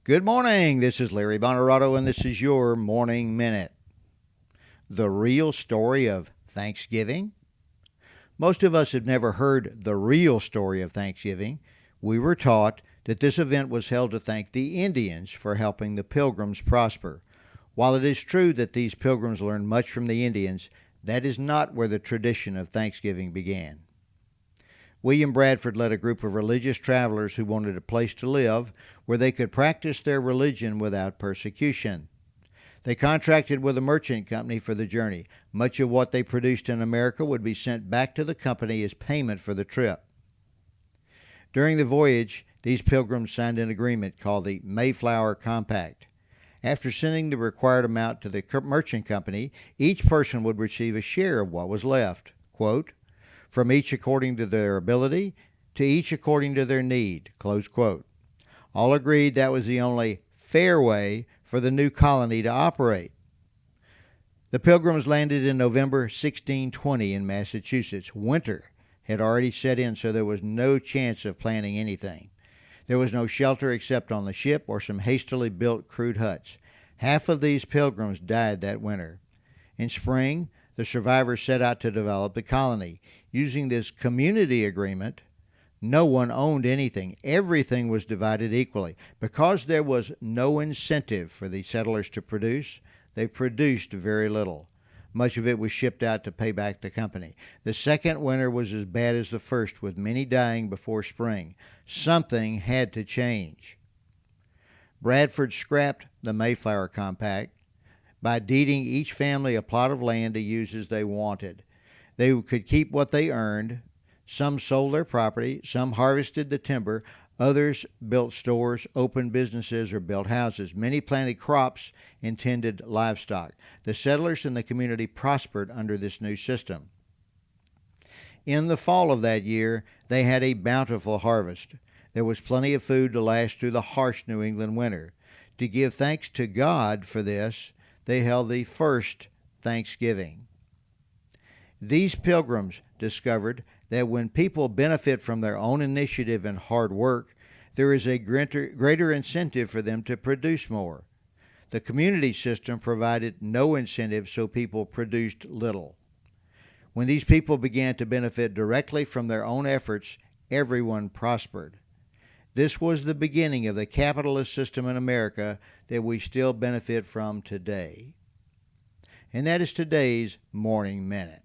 Good morning. This is Larry Bonaroto, and this is your Morning Minute. The real story of Thanksgiving? Most of us have never heard the real story of Thanksgiving. We were taught that this event was held to thank the Indians for helping the Pilgrims prosper. While it is true that these Pilgrims learned much from the Indians, that is not where the tradition of Thanksgiving began. William Bradford led a group of religious travelers who wanted a place to live where they could practice their religion without persecution. They contracted with a merchant company for the journey. Much of what they produced in America would be sent back to the company as payment for the trip. During the voyage, these pilgrims signed an agreement called the Mayflower Compact. After sending the required amount to the merchant company, each person would receive a share of what was left. Quote, from each according to their ability, to each according to their need, close quote. All agreed that was the only fair way for the new colony to operate. The Pilgrims landed in November 1620 in Massachusetts. Winter had already set in, so there was no chance of planning anything. There was no shelter except on the ship or some hastily built crude huts. Half of these pilgrims died that winter. In spring, the survivors set out to develop the colony. Using this community agreement, no one owned anything. Everything was divided equally. Because there was no incentive for the settlers to produce, they produced very little. Much of it was shipped out to pay back the company. The second winter was as bad as the first, with many dying before spring. Something had to change. Bradford scrapped the Mayflower Compact by deeding each family a plot of land to use as they wanted. They could keep what they earned. Some sold their property, some harvested the timber, others built stores, opened businesses, or built houses. Many planted crops, intended livestock. The settlers in the community prospered under this new system. In the fall of that year, they had a bountiful harvest. There was plenty of food to last through the harsh New England winter. To give thanks to God for this, they held the first Thanksgiving. These pilgrims discovered that when people benefit from their own initiative and hard work, there is a greater incentive for them to produce more. The community system provided no incentive, so people produced little. When these people began to benefit directly from their own efforts, everyone prospered. This was the beginning of the capitalist system in America that we still benefit from today. And that is today's Morning Minute.